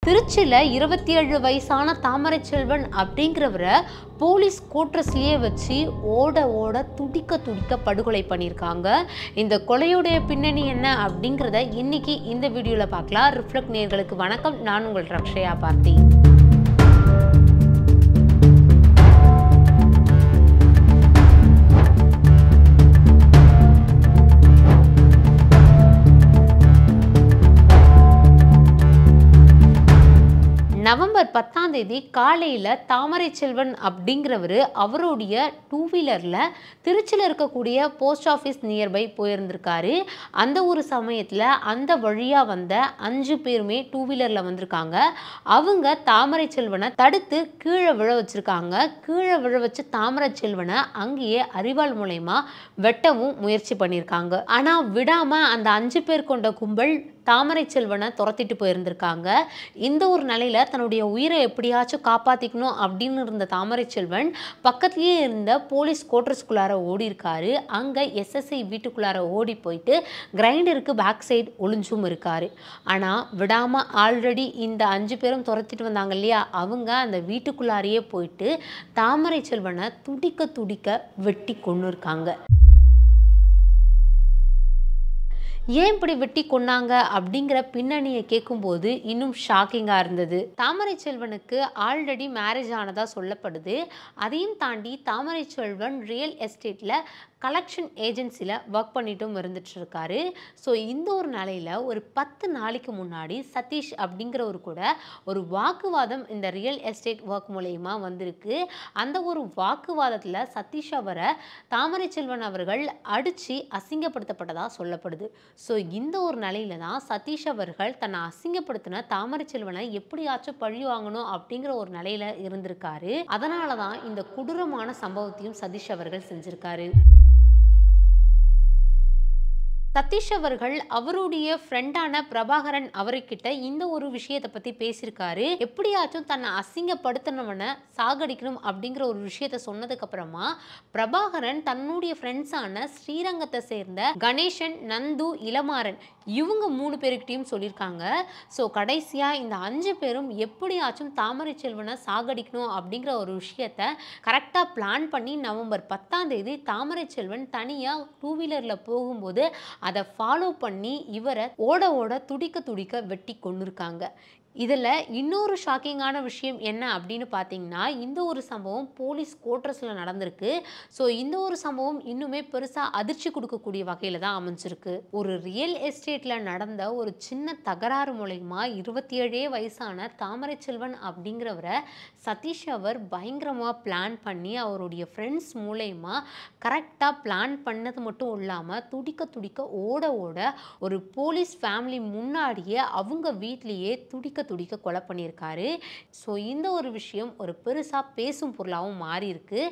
திருச்சியில் 27 வயசான தாமரை செல்வன் அப்படிங்கிறவரை போலீஸ் கோட்ரஸ்லேயே வச்சு ஓட துடிக்க படுகொலை பண்ணியிருக்காங்க. இந்த கொலையுடைய பின்னணி என்ன அப்படிங்கிறத இன்னைக்கு இந்த வீடியோவில் பார்க்கலாம். ரிஃப்ளெக்ட் நேயர்களுக்கு வணக்கம், நான் உங்கள் ரக்ஷயா பார்த்தி. நவம்பர் 10ஆம் தேதி காலையில் தாமரை செல்வன் அப்படிங்கிறவர் அவருடைய 2 வீலரில் திருச்சியில் இருக்கக்கூடிய போஸ்ட் ஆஃபீஸ் நியர்பை போயிருந்திருக்காரு. அந்த ஒரு சமயத்தில் அந்த வழியாக வந்த 5 பேருமே 2 வீலரில் வந்திருக்காங்க. அவங்க தாமரை செல்வனை தடுத்து கீழே விழ வச்சுருக்காங்க. கீழே விழ வச்சு தாமரை செல்வனை அங்கேயே அரிவாள் மூலயமா வெட்டவும் முயற்சி பண்ணியிருக்காங்க. ஆனால் விடாமல் அந்த 5 பேர் கொண்ட கும்பல் தாமரை செல்வனை துரத்திட்டு போயிருந்திருக்காங்க. இந்த ஒரு நிலையில் தன்னுடைய உயிரை எப்படியாச்சும் காப்பாற்றிக்கணும் அப்படின்னு இருந்த தாமரை செல்வன் பக்கத்துலேயே இருந்த போலீஸ் கோட்ரஸ்குள்ளார ஓடி இருக்காரு. அங்கே எஸ்எஸ்ஐ வீட்டுக்குள்ளார ஓடி போயிட்டு கிரைண்டருக்கு பேக் சைடு ஒளிஞ்சும் இருக்காரு. ஆனால் விடாமல் ஆல்ரெடி இந்த 5 பேரும் துரத்திட்டு வந்தாங்க இல்லையா, அவங்க அந்த வீட்டுக்குள்ளாரையே போயிட்டு தாமரை செல்வனை துடிக்க வெட்டி கொண்டு இருக்காங்க. ஏன் இப்படி வெட்டி கொண்டாங்க அப்படிங்கிற பின்னணியை கேட்கும்போது இன்னும் ஷாக்கிங்காக இருந்தது. தாமரை செல்வனுக்கு ஆல்ரெடி மேரேஜ் ஆனதாக சொல்லப்படுது. அதையும் தாண்டி தாமரை செல்வன் ரியல் எஸ்டேட்டில் கலெக்ஷன் ஏஜென்சியில் ஒர்க் பண்ணிட்டும் இருந்துட்டு இருக்காரு. ஸோ இந்த ஒரு நிலையில் ஒரு 10 நாளைக்கு முன்னாடி சதீஷ் அப்படிங்கிறவர் கூட ஒரு வாக்குவாதம் இந்த ரியல் எஸ்டேட் ஒர்க் மூலயமா வந்திருக்கு. அந்த ஒரு வாக்குவாதத்தில் சதீஷ் அவரை தாமரை செல்வன் அவர்கள் அடித்து அசிங்கப்படுத்தப்பட்டதாக சொல்லப்படுது. ஸோ இந்த ஒரு நிலையில தான் சதீஷ் அவர்கள் தன்னை அசிங்கப்படுத்தின தாமரை செல்வனை எப்படியாச்சும் பழி வாங்கணும் அப்படிங்கிற ஒரு நிலையில இருந்திருக்காரு. அதனால தான் இந்த கொடூரமான சம்பவத்தையும் சதீஷ் அவர்கள் செஞ்சிருக்காரு. சதீஷ் அவர்கள் அவருடைய ஃப்ரெண்டான பிரபாகரன் அவர்கிட்ட இந்த ஒரு விஷயத்தை பற்றி பேசியிருக்காரு. எப்படியாச்சும் தன்னை அசிங்கப்படுத்தினவனை சாகடிக்கணும் அப்படிங்கிற ஒரு விஷயத்த சொன்னதுக்கு அப்புறமா பிரபாகரன் தன்னுடைய ஃப்ரெண்ட்ஸான ஸ்ரீரங்கத்தை சேர்ந்த கணேசன், நந்து, இளமாறன் இவங்க 3 பேருக்கிட்டையும் சொல்லியிருக்காங்க. ஸோ கடைசியாக இந்த 5 பேரும் எப்படியாச்சும் தாமரை செல்வனை சாகடிக்கணும் அப்படிங்கிற ஒரு விஷயத்த கரெக்டாக பிளான் பண்ணி நவம்பர் 10ஆம் தேதி தாமரை செல்வன் தனியாக 2 வீலரில் போகும்போது அதை ஃபாலோ பண்ணி இவரை ஓட துடிக்க வெட்டி கொண்டிருக்காங்க. இதில் இன்னொரு ஷாக்கிங்கான விஷயம் என்ன அப்படின்னு பார்த்தீங்கன்னா, இந்த ஒரு சம்பவம் போலீஸ் கோட்ரஸில் நடந்திருக்கு. ஸோ இந்த ஒரு சம்பவம் இன்னுமே பெருசாக அதிர்ச்சி கொடுக்கக்கூடிய வகையில் தான் அமைஞ்சிருக்கு. ஒரு ரியல் எஸ்டேட்டில் நடந்த ஒரு சின்ன தகராறு மூலயமா 27 வயசான தாமரை செல்வன் அப்படிங்கிறவரை சதீஷ் அவர் பயங்கரமாக பிளான் பண்ணி அவருடைய ஃப்ரெண்ட்ஸ் மூலயமா கரெக்டாக பிளான் பண்ணது மட்டும் இல்லாமல் துடிக்க ஓட ஒரு போலீஸ் ஃபேமிலி முன்னாடியே அவங்க வீட்லேயே துடிக்க கொலை பண்ணியிருக்காரு. ஸோ இந்த ஒரு விஷயம் ஒரு பெருசாக பேசும் பொருளாகவும் மாறி இருக்கு.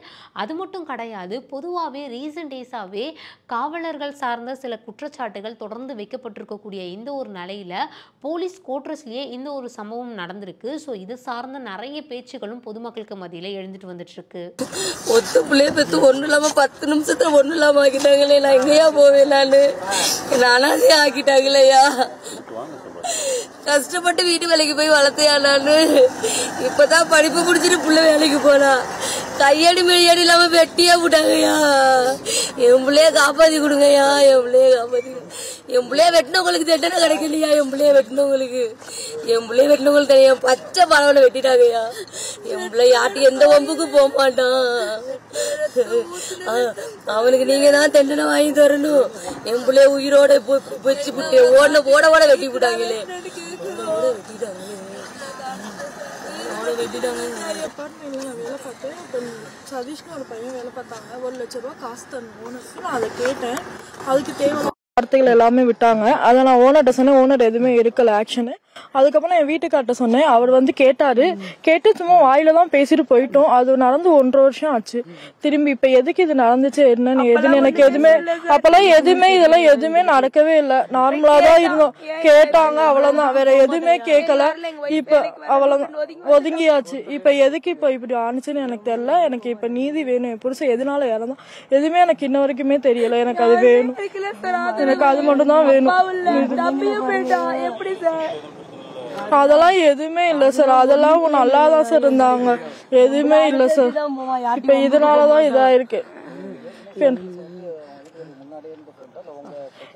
அது மட்டும் கிடையாது, பொதுவாகவே ரீசன்ட் டேஸாகவே காவலர்கள் சார்ந்த சில குற்றச்சாட்டுகள் தொடர்ந்து வைக்கப்பட்டிருக்கக்கூடிய இந்த ஒரு நிலையில் போலீஸ் கோட்ரஸ்லேயே இந்த ஒரு சம்பவம் நடந்திருக்கு. ஸோ இது சார்ந்த நிறைய பேச்சுகளும் பொதுமக்களுக்கு மத்தியில் எழுந்துட்டு வந்துட்டு இருக்கு. ஒத்து பிள்ளைய பெற்று ஒன்றும் இல்லாமல் 10 நிமிஷத்துல ஒன்றும் இல்லாமல் ஆக்கிட்டாங்களே, நான் எங்கேயா போவேன்? நான் அனாதையா ஆக்கிட்டாங்களேயா, கஷ்டப்பட்டு வீட்டு வேலைக்கு போய் வளர்த்தையா நான். இப்பதான் படிப்பு முடிச்சுட்டு புள்ள வேலைக்கு போனா கையடி மெடியடி இல்லாம வெட்டியா போட்டாங்கய்யா. என் பிள்ளைய காப்பாத்தி கொடுங்கய்யா, என் பிள்ளைய காப்பாத்தி. என் பிள்ளைய வெட்டினவங்களுக்கு தண்டனை கிடைக்கலையா? என் பிள்ளைய வெட்டினவங்களுக்கு தெரியும் பச்சை பரவலை வெட்டிட்டாங்கய்யா. என் பிள்ளை யாட்டி எந்த வம்புக்கு போக மாட்டான். அவனுக்கு நீங்க தான் தண்டனை வாங்கி தரணும். என் பிள்ளைய உயிரோட வச்சு விட்டு ஓட வெட்டி போட்டாங்களே. சதீஷ்னு ஒரு பையன் வேலை பார்த்தாங்க. 1 லட்ச ரூபா காசு தரணும் ஓனருக்கு. நான் அதை கேட்டேன். அதுக்கு தேவை வார்த்தைகள் எல்லாமே விட்டாங்க. அதை நான் ஓனர்கிட்ட சொன்னேன். ஓனர் எதுவுமே எடுக்கல ஆக்ஷனு. அதுக்கப்புறம் என் வீட்டுக்கார்ட்ட சொன்னேன். அவர் வந்து கேட்டு சும்மா வாயில தான் பேசிட்டு போயிட்டோம். அது நடந்து 1.5 வருஷம் ஆச்சு. திரும்பி இப்ப எதுக்கு இது நடந்துச்சு என்னன்னு எனக்கு எதுவுமே அப்பெல்லாம் இதெல்லாம் எதுவுமே நடக்கவே இல்லை. நார்மலா தான் இருந்தோம். கேட்டாங்க அவ்வளவுதான், வேற எதுவுமே கேட்கல. இப்ப அவ்வளவுதான் ஒதுங்கியாச்சு. இப்ப எதுக்கு இப்ப இப்படி ஆனிச்சுன்னு எனக்கு தெரியல. எனக்கு இப்ப நீதி வேணும். என் புருஷன் எதனால இறந்தான் எதுவுமே எனக்கு இன்ன வரைக்குமே தெரியல. எனக்கு அது வேணும், எனக்கு அது மட்டும் தான் வேணும். அதெல்லாம் எதுவுமே இல்ல சார். அதெல்லாம் நல்லாதான் சார் இருந்தாங்க. எதுவுமே இல்ல சார். இப்ப இதனாலதான் இதா இருக்கு.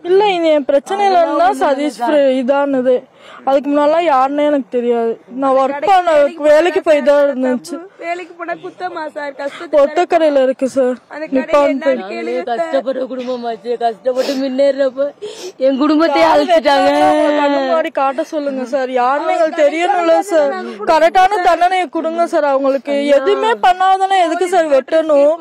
இல்ல இது என் பிரச்சனையில இருந்தா சதீஷ் இதானது. அதுக்கு முன்னாலாம் யாருன்னே எனக்கு தெரியாது. நான் ஒர்க் பண்ண வேலைக்கு போய் தான் இருந்துச்சு. வேலைக்கு போனா குத்தமா சார்? ஒத்தக்கரையில இருக்கு சார். கஷ்டப்படுற குடும்பமாச்சு. கஷ்டப்பட்டு முன்னேறப்ப என் குடும்பத்தை அழைச்சிட்டாங்க. கண்ணு காட்ட சொல்லுங்க சார். யாருன்னு எங்களுக்கு தெரியணும்ல சார். கரெக்டான தண்டனையை கொடுங்க சார் அவங்களுக்கு. எதுவுமே பண்ணாதானே எதுக்கு சார் வெட்டணும்?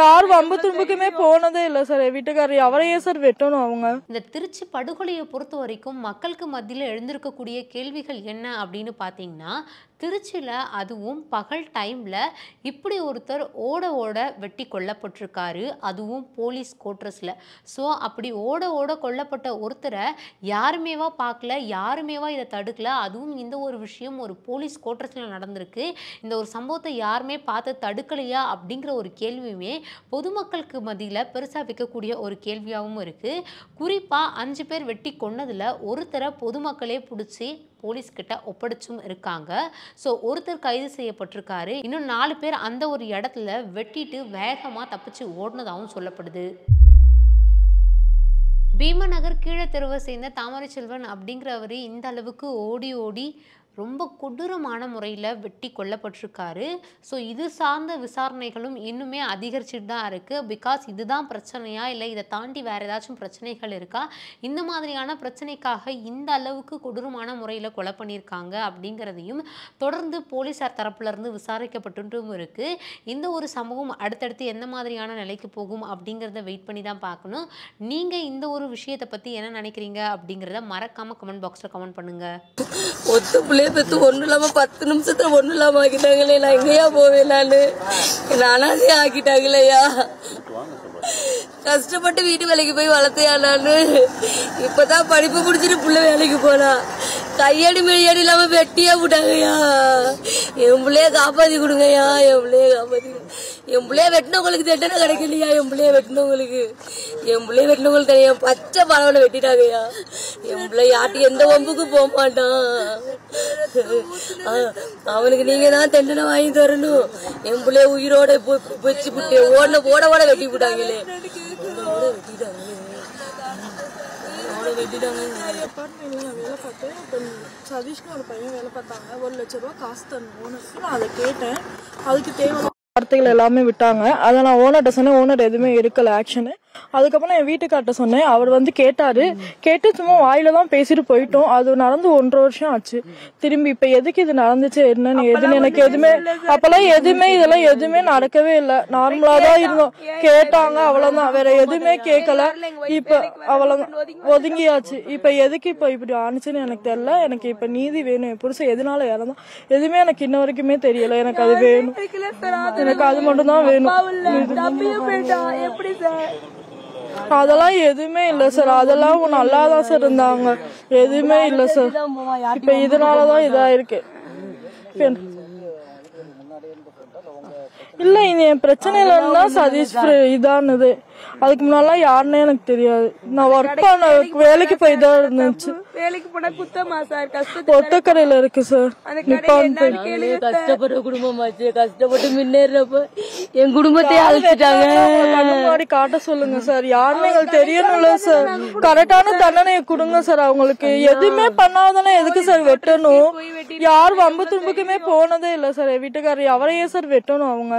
யார் வம்பு தும்புக்குமே போனதே இல்ல சார். என் வீட்டுக்காரர் அவரையே சார் வெட்டணும் அவங்க. இந்த திருச்சி படுகொலையை பொறுத்த வரைக்கும் மக்களுக்கு மத்தியில் எழுந்திருக்கக்கூடிய கேள்விகள் என்ன அப்படின்னு பார்த்தீங்கன்னா, திருச்சியில் அதுவும் பகல் டைமில் இப்படி ஒருத்தர் ஓட ஓட வெட்டி கொல்லப்பட்டிருக்காரு, அதுவும் போலீஸ் கோட்ரஸில். ஸோ அப்படி ஓட ஓட கொல்லப்பட்ட ஒருத்தரை யாருமேவா பார்க்கல, யாருமேவா இதை தடுக்கல. அதுவும் இந்த ஒரு விஷயம் ஒரு போலீஸ் கோட்ரஸில் நடந்திருக்கு. இந்த ஒரு சம்பவத்தை யாருமே பார்த்து தடுக்கலையா அப்படிங்கிற ஒரு கேள்வியுமே பொதுமக்களுக்கு மத்தியில் பெருசாக வைக்கக்கூடிய ஒரு கேள்வியாகவும் இருக்குது. குறிப்பாக 5 பேர் வெட்டி கொன்னதில் ஒருத்தரை பொதுமக்களே பிடிச்சி போலீஸ்கிட்ட ஒப்படைச்சும் இருக்காங்க. ஸோ ஒருத்தர் கைது செய்யப்பட்டிருக்காரு. இன்னும் 4 பேர் அந்த ஒரு இடத்துல வெட்டிட்டு வேகமாக தப்பிச்சு ஓடினதாகவும் சொல்லப்படுது. பீமநகர் கீழே தெருவை சேர்ந்த தாமரை செல்வன் அப்படிங்கிறவர் இந்த அளவுக்கு ஓடி ஓடி ரொம்ப கொடூரமான முறையில் வெட்டி கொல்லப்பட்டிருக்காரு. ஸோ இது சார்ந்த விசாரணைகளும் இன்னுமே அதிகரிச்சுட்டு தான் இருக்குது. பிகாஸ் இதுதான் பிரச்சனையா, இல்லை இதை தாண்டி வேறு ஏதாச்சும் பிரச்சனைகள் இருக்கா, இந்த மாதிரியான பிரச்சனைக்காக இந்த அளவுக்கு கொடூரமான முறையில் கொலை பண்ணியிருக்காங்க அப்படிங்கிறதையும் தொடர்ந்து போலீஸார் தரப்புலேருந்து விசாரிக்கப்பட்டும் இருக்குது. இந்த ஒரு சம்பவம் அடுத்தடுத்து எந்த மாதிரியான நிலைக்கு போகும் அப்படிங்கிறத வெயிட் பண்ணி தான் பார்க்கணும். நீங்கள் இந்த ஒரு விஷயத்தை பற்றி என்ன நினைக்கிறீங்க அப்படிங்கிறத மறக்காமல் கமெண்ட் பாக்ஸில் கமெண்ட் பண்ணுங்கள். பெத்து ஒண்ணு இல்லாம 10 நிமிஷத்துல ஒண்ணு இல்லாம ஆக்கிட்டாங்களே. நான் எங்கேயா போவேன்? என்ன அனாதையா ஆக்கிட்டாங்களேயா? கஷ்டப்பட்டு வீட்டு வேலைக்கு போய் வளர்த்தையா நானு? இப்பதான் படிப்பு முடிச்சுட்டு புள்ள வேலைக்கு போனா. கையடி மெய்யடி இல்லாம வெட்டியா போட்டாங்கய்யா. என் பிள்ளைய காப்பாத்தி கொடுங்கய்யா. என் பிள்ளைய காப்பாத்தி என் பிள்ளைய வெட்டினவங்களுக்கு தண்டனை கிடைக்கலையா? என் பிள்ளைய வெட்டினவங்களுக்கு என் பச்சை பறவை வெட்டிட்டாங்கய்யா. என் பிள்ளை யாட்டி எந்த வம்புக்கு போக மாட்டான். அவனுக்கு நீங்க தான் தண்டனை வாங்கி தரணும். என் பிள்ளைய உயிரோட வச்சு விட்டு ஓட ஓட வெட்டி போட்டாங்களே. சதீஷ்னு ஒரு பையன் வேலை பார்த்தாங்க. 1 லட்ச ரூபா காசு தரணும். நான் அதை கேட்டேன். அதுக்கு தேவை வார்த்தைகள் எல்லாமே விட்டாங்க. அதை நான் ஓனர்கிட்ட சொன்னேன். ஓனர் எதுவுமே எடுக்கல ஆக்ஷனு. அதுக்கப்புறம் என் வீட்டுக்கார்ட்ட சொன்னேன். அவர் வந்து கேட்டாரு. கேட்டு சும்மா வாயில தான் பேசிட்டு போயிட்டோம். அது நடந்து 1.5 வருஷம் ஆச்சு. திரும்பி இப்ப எதுக்கு இது நடந்துச்சு என்னன்னு எதுன்னு எனக்கு எதுவுமே அப்பெல்லாம் இதெல்லாம் எதுவுமே நடக்கவே இல்லை. நார்மலா தான் இருந்தோம். கேட்டாங்க அவ்வளவுதான். வேற எதுவுமே கேட்கல. இப்ப அவ்வளவுதான் ஒதுங்கியாச்சு. இப்ப எதுக்கு இப்ப இப்படி ஆனிச்சுன்னு எனக்கு தெரியல. எனக்கு இப்ப நீதி வேணும். என் புருஷன் எதனால இறந்தான் எதுவுமே எனக்கு இன்ன வரைக்குமே தெரியல. எனக்கு அது வேணும். எனக்கு அது மட்டும் தான் வேணும். அதெல்லாம் எதுவுமே இல்ல சார். அதெல்லாம் நல்லாதான் சார் இருந்தாங்க. எதுவுமே இல்ல சார். இப்ப இதனாலதான் இதா இருக்கு. இல்ல இது என் பிரச்சனையில இருந்தா சதீஷ் இதானது. அதுக்கு முன்னாலாம் யாருன்னே எனக்கு தெரியாது. நான் ஒர்க் பண்ண வேலைக்கு போய் தான் இருந்துச்சு. வேலைக்கு போனா குத்தமா சார்? ஒத்தக்கரையில இருக்கு சார். கஷ்டப்படுற குடும்பமாச்சு. கஷ்டப்பட்டு முன்னேறப்ப என் குடும்பத்தை அழைச்சிட்டாங்க. கண்ணு காட்ட சொல்லுங்க சார். யாருன்னு எங்களுக்கு தெரியணும்ல சார். கரெக்டான தண்டனையை கொடுங்க சார் அவங்களுக்கு. எதுவுமே பண்ணாதானே எதுக்கு சார் வெட்டணும்? யார் வம்பு தும்புக்குமே போனதே இல்ல சார். என் வீட்டுக்காரர் அவரையே சார் வெட்டணும் அவங்க.